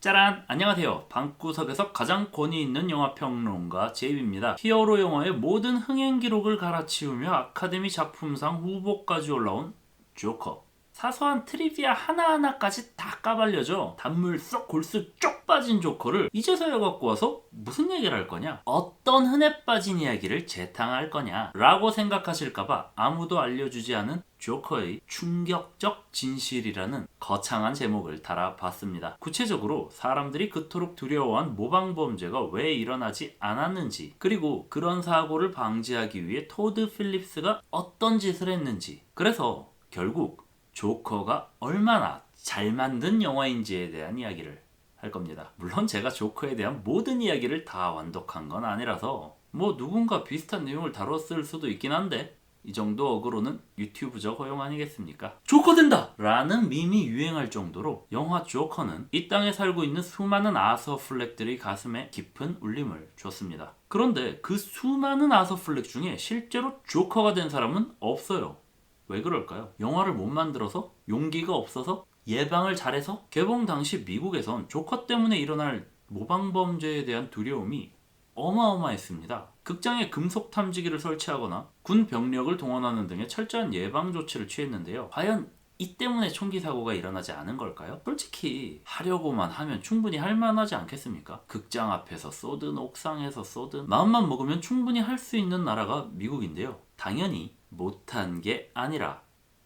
짜란! 안녕하세요. 방구석에서 가장 권위 있는 영화평론가 제이비입니다. 히어로 영화의 모든 흥행 기록을 갈아치우며 아카데미 작품상 후보까지 올라온 조커. 사소한 트리비아 하나하나까지 다 까발려져 단물 쏙 골수 쪽 빠진 조커를 이제서야 갖고 와서 무슨 얘기를 할 거냐? 어떤 흔해 빠진 이야기를 재탕할 거냐? 라고 생각하실까봐 아무도 알려주지 않은 조커의 충격적 진실이라는 거창한 제목을 달아봤습니다. 구체적으로 사람들이 그토록 두려워한 모방범죄가 왜 일어나지 않았는지, 그리고 그런 사고를 방지하기 위해 토드 필립스가 어떤 짓을 했는지, 그래서 결국 조커가 얼마나 잘 만든 영화인지에 대한 이야기를 할 겁니다. 물론 제가 조커에 대한 모든 이야기를 다 완독한 건 아니라서 누군가 비슷한 내용을 다뤘을 수도 있긴 한데, 이 정도 어그로는 유튜브적 허용 아니겠습니까? 조커 된다! 라는 밈이 유행할 정도로 영화 조커는 이 땅에 살고 있는 수많은 아서 플렉들의 가슴에 깊은 울림을 줬습니다. 그런데 그 수많은 아서 플렉 중에 실제로 조커가 된 사람은 없어요. 왜 그럴까요? 영화를 못 만들어서? 용기가 없어서? 예방을 잘해서? 개봉 당시 미국에선 조커 때문에 일어날 모방범죄에 대한 두려움이 어마어마했습니다. 극장에 금속 탐지기를 설치하거나 군 병력을 동원하는 등의 철저한 예방 조치를 취했는데요. 과연 이 때문에 총기 사고가 일어나지 않은 걸까요? 솔직히 하려고만 하면 충분히 할 만하지 않겠습니까? 극장 앞에서 쏘든 옥상에서 쏘든 마음만 먹으면 충분히 할 수 있는 나라가 미국인데요. 당연히 못한 게 아니라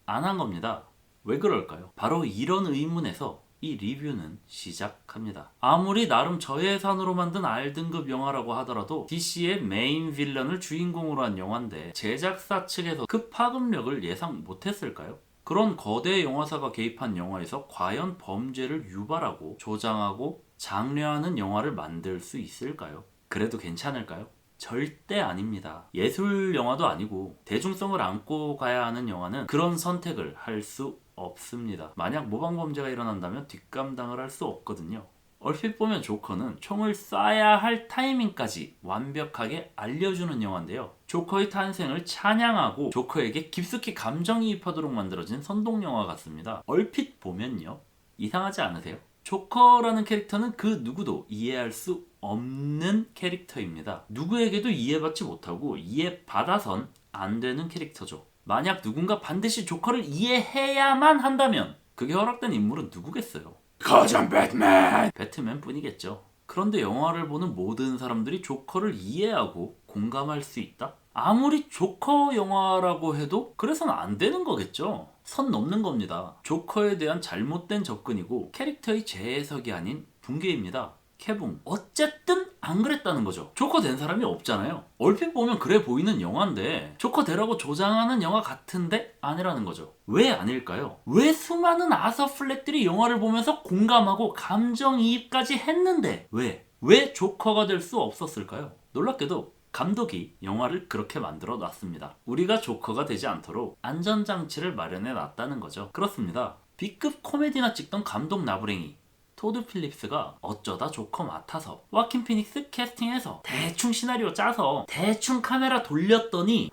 안 한 겁니다. 왜 그럴까요? 바로 이런 의문에서 이 리뷰는 시작합니다. 아무리 나름 저예산으로 만든 R등급 영화라고 하더라도 DC의 메인 빌런을 주인공으로 한 영화인데 제작사 측에서 그 파급력을 예상 못했을까요? 그런 거대 영화사가 개입한 영화에서 과연 범죄를 유발하고 조장하고 장려하는 영화를 만들 수 있을까요? 그래도 괜찮을까요? 절대 아닙니다. 예술 영화도 아니고 대중성을 안고 가야 하는 영화는 그런 선택을 할 수 없습니다. 만약 모방범죄가 일어난다면 뒷감당을 할 수 없거든요. 얼핏 보면 조커는 총을 쏴야 할 타이밍까지 완벽하게 알려주는 영화인데요. 조커의 탄생을 찬양하고 조커에게 깊숙이 감정이입하도록 만들어진 선동영화 같습니다. 얼핏 보면요. 이상하지 않으세요? 조커라는 캐릭터는 그 누구도 이해할 수 없는 캐릭터입니다. 누구에게도 이해받지 못하고 이해받아선 안 되는 캐릭터죠. 만약 누군가 반드시 조커를 이해해야만 한다면 그게 허락된 인물은 누구겠어요? 거전 배트맨! 배트맨 뿐이겠죠. 그런데 영화를 보는 모든 사람들이 조커를 이해하고 공감할 수 있다? 아무리 조커 영화라고 해도 그래서는 안 되는 거겠죠. 선 넘는 겁니다. 조커에 대한 잘못된 접근이고 캐릭터의 재해석이 아닌 붕괴입니다. 캐붕. 어쨌든 안 그랬다는 거죠. 조커 된 사람이 없잖아요. 얼핏 보면 그래 보이는 영화인데 조커 되라고 조장하는 영화 같은데 아니라는 거죠. 왜 아닐까요? 왜 수많은 아서 플렉들이 영화를 보면서 공감하고 감정이입까지 했는데 왜 조커가 될 수 없었을까요? 놀랍게도 감독이 영화를 그렇게 만들어 놨습니다. 우리가 조커가 되지 않도록 안전장치를 마련해 놨다는 거죠. 그렇습니다. B급 코미디나 찍던 감독 나부랭이 토드 필립스가 어쩌다 조커 맡아서 와킨 피닉스 캐스팅해서 대충 시나리오 짜서 대충 카메라 돌렸더니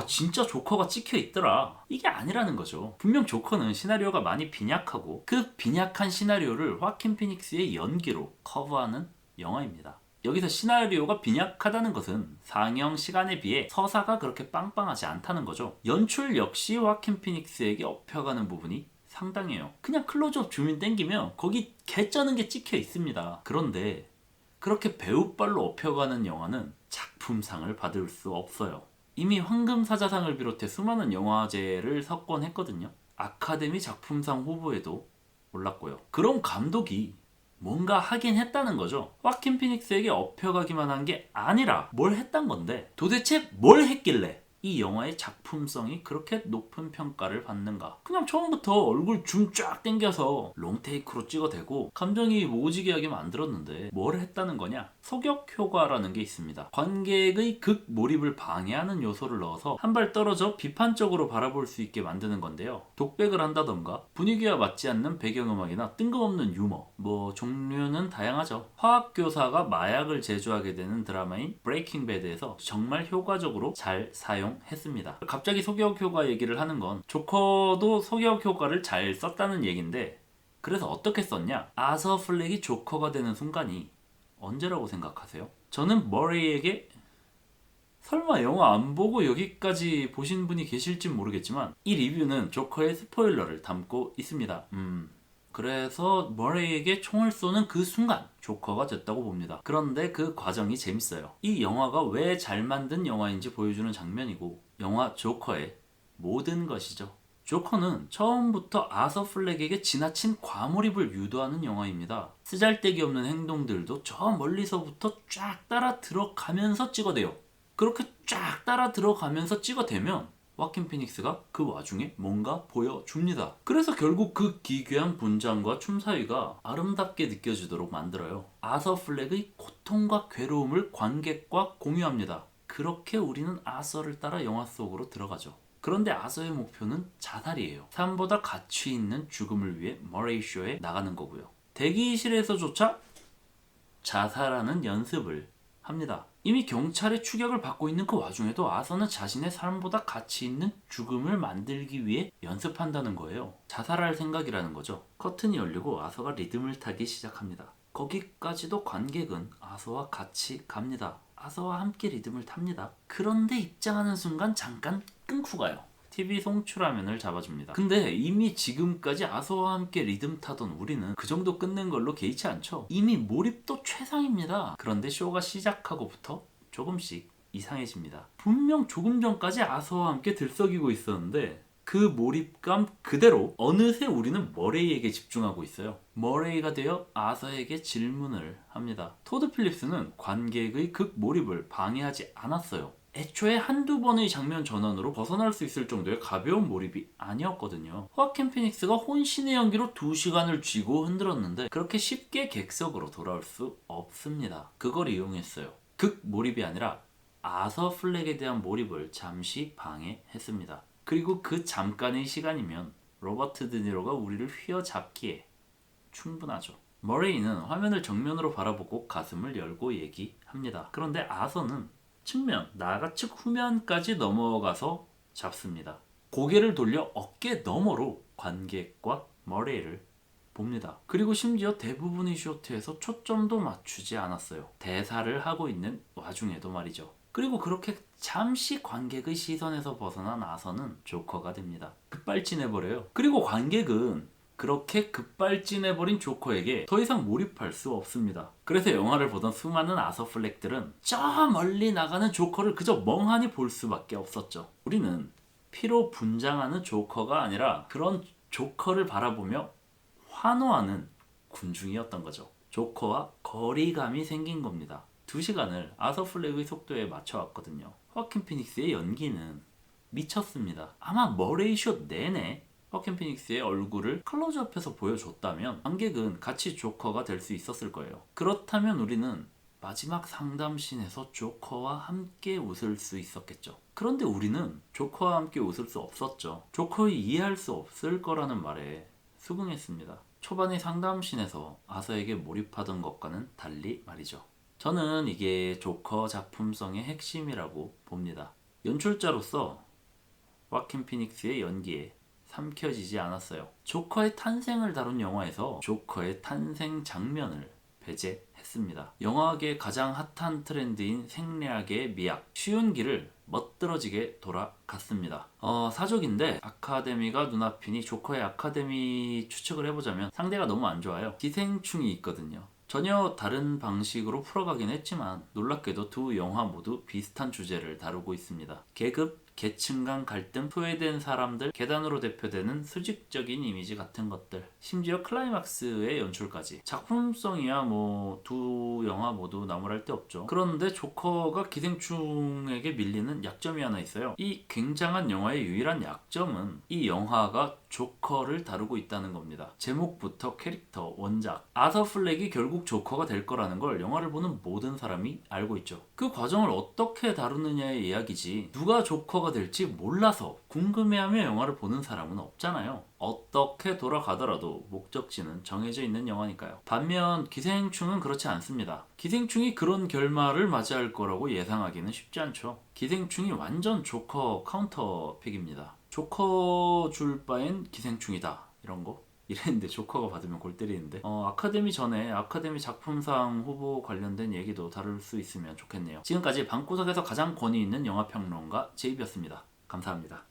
진짜 조커가 찍혀 있더라. 이게 아니라는 거죠. 분명 조커는 시나리오가 많이 빈약하고 그 빈약한 시나리오를 와킨 피닉스의 연기로 커버하는 영화입니다. 여기서 시나리오가 빈약하다는 것은 상영 시간에 비해 서사가 그렇게 빵빵하지 않다는 거죠. 연출 역시 와킨 피닉스에게 업혀가는 부분이 상당해요. 그냥 클로즈업 줌인 땡기면 거기 개쩌는 게 찍혀 있습니다. 그런데 그렇게 배우빨로 업혀가는 영화는 작품상을 받을 수 없어요. 이미 황금사자상을 비롯해 수많은 영화제를 석권했거든요. 아카데미 작품상 후보에도 올랐고요. 그럼 감독이 뭔가 하긴 했다는 거죠. 와킨 피닉스에게 업혀가기만 한 게 아니라 뭘 했단 건데 도대체 뭘 했길래 이 영화의 작품성이 그렇게 높은 평가를 받는가? 그냥 처음부터 얼굴 줌 쫙 당겨서 롱테이크로 찍어대고 감정이입 오지게 하게 만들었는데 뭘 했다는 거냐? 소격 효과라는 게 있습니다. 관객의 극 몰입을 방해하는 요소를 넣어서 한 발 떨어져 비판적으로 바라볼 수 있게 만드는 건데요. 독백을 한다던가 분위기와 맞지 않는 배경음악이나 뜬금없는 유머, 종류는 다양하죠. 화학교사가 마약을 제조하게 되는 드라마인 브레이킹 배드에서 정말 효과적으로 잘 사용했습니다. 갑자기 소격 효과 얘기를 하는 건 조커도 소격 효과를 잘 썼다는 얘기인데 그래서 어떻게 썼냐? 아서 플렉이 조커가 되는 순간이 언제라고 생각하세요? 저는 머레이에게 설마 영화 안 보고 여기까지 보신 분이 계실진 모르겠지만 이 리뷰는 조커의 스포일러를 담고 있습니다. 그래서 머레이에게 총을 쏘는 그 순간 조커가 됐다고 봅니다. 그런데 그 과정이 재밌어요. 이 영화가 왜 잘 만든 영화인지 보여주는 장면이고 영화 조커의 모든 것이죠. 조커는 처음부터 아서 플렉에게 지나친 과몰입을 유도하는 영화입니다. 쓰잘데기 없는 행동들도 저 멀리서부터 쫙 따라 들어가면서 찍어대요. 그렇게 쫙 따라 들어가면서 찍어대면 와킨 피닉스가 그 와중에 뭔가 보여줍니다. 그래서 결국 그 기괴한 분장과 춤사위가 아름답게 느껴지도록 만들어요. 아서 플렉의 고통과 괴로움을 관객과 공유합니다. 그렇게 우리는 아서를 따라 영화 속으로 들어가죠. 그런데 아서의 목표는 자살이에요. 삶보다 가치 있는 죽음을 위해 머레이 쇼에 나가는 거고요. 대기실에서조차 자살하는 연습을 합니다. 이미 경찰의 추격을 받고 있는 그 와중에도 아서는 자신의 삶보다 가치 있는 죽음을 만들기 위해 연습한다는 거예요. 자살할 생각이라는 거죠. 커튼이 열리고 아서가 리듬을 타기 시작합니다. 거기까지도 관객은 아서와 같이 갑니다. 아서와 함께 리듬을 탑니다. 그런데 입장하는 순간 잠깐 끊고 가요. TV 송출화면을 잡아줍니다. 근데 이미 지금까지 아서와 함께 리듬 타던 우리는 그 정도 끊는 걸로 개의치 않죠. 이미 몰입도 최상입니다. 그런데 쇼가 시작하고부터 조금씩 이상해집니다. 분명 조금 전까지 아서와 함께 들썩이고 있었는데 그 몰입감 그대로 어느새 우리는 머레이에게 집중하고 있어요. 머레이가 되어 아서에게 질문을 합니다. 토드 필립스는 관객의 극몰입을 방해하지 않았어요. 애초에 한두 번의 장면 전환으로 벗어날 수 있을 정도의 가벼운 몰입이 아니었거든요. 호아킨 피닉스가 혼신의 연기로 2시간을 쥐고 흔들었는데 그렇게 쉽게 객석으로 돌아올 수 없습니다. 그걸 이용했어요. 극몰입이 아니라 아서 플렉에 대한 몰입을 잠시 방해했습니다. 그리고 그 잠깐의 시간이면 로버트 드니로가 우리를 휘어잡기에 충분하죠. 머레이는 화면을 정면으로 바라보고 가슴을 열고 얘기합니다. 그런데 아서는 측면, 나아가 후면까지 넘어가서 잡습니다. 고개를 돌려 어깨 너머로 관객과 머레이를 봅니다. 그리고 심지어 대부분의 쇼트에서 초점도 맞추지 않았어요. 대사를 하고 있는 와중에도 말이죠. 그리고 그렇게 잠시 관객의 시선에서 벗어난 아서는 조커가 됩니다. 급발진해버려요. 그리고 관객은 그렇게 급발진해버린 조커에게 더 이상 몰입할 수 없습니다. 그래서 영화를 보던 수많은 아서 플렉들은 저 멀리 나가는 조커를 그저 멍하니 볼 수밖에 없었죠. 우리는 피로 분장하는 조커가 아니라 그런 조커를 바라보며 환호하는 군중이었던 거죠. 조커와 거리감이 생긴 겁니다. 2시간을 아서 플렉의 속도에 맞춰왔거든요. 호아킨 피닉스의 연기는 미쳤습니다. 아마 머레이 숏 내내 호아킨 피닉스의 얼굴을 클로즈업해서 보여줬다면 관객은 같이 조커가 될 수 있었을 거예요. 그렇다면 우리는 마지막 상담씬에서 조커와 함께 웃을 수 있었겠죠. 그런데 우리는 조커와 함께 웃을 수 없었죠. 조커의 이해할 수 없을 거라는 말에 수긍했습니다. 초반의 상담씬에서 아서에게 몰입하던 것과는 달리 말이죠. 저는 이게 조커 작품성의 핵심이라고 봅니다. 연출자로서 호아킨 피닉스의 연기에 삼켜지지 않았어요. 조커의 탄생을 다룬 영화에서 조커의 탄생 장면을 배제했습니다. 영화계의 가장 핫한 트렌드인 생리학의 미학, 쉬운 길을 멋들어지게 돌아갔습니다. 사족인데 아카데미가 눈앞이니 조커의 아카데미 추측을 해보자면 상대가 너무 안 좋아요. 기생충이 있거든요. 전혀 다른 방식으로 풀어가긴 했지만 놀랍게도 두 영화 모두 비슷한 주제를 다루고 있습니다. 계급, 계층 간 갈등, 소외된 사람들, 계단으로 대표되는 수직적인 이미지 같은 것들, 심지어 클라이막스의 연출까지. 작품성이야 두 영화 모두 나무랄 데 없죠. 그런데 조커가 기생충에게 밀리는 약점이 하나 있어요. 이 굉장한 영화의 유일한 약점은 이 영화가 조커를 다루고 있다는 겁니다. 제목부터 캐릭터, 원작, 아서 플렉이 결국 조커가 될 거라는 걸 영화를 보는 모든 사람이 알고 있죠. 그 과정을 어떻게 다루느냐의 이야기지 누가 조커가 될지 몰라서 궁금해하며 영화를 보는 사람은 없잖아요. 어떻게 돌아가더라도 목적지는 정해져 있는 영화니까요. 반면 기생충은 그렇지 않습니다. 기생충이 그런 결말을 맞이할 거라고 예상하기는 쉽지 않죠. 기생충이 완전 조커 카운터픽입니다. 조커 줄 바엔 기생충이다 이런 거. 이랬는데 조커가 받으면 골 때리는데 아카데미 전에 아카데미 작품상 후보 관련된 얘기도 다룰 수 있으면 좋겠네요. 지금까지 방구석에서 가장 권위 있는 영화평론가 제이비였습니다. 감사합니다.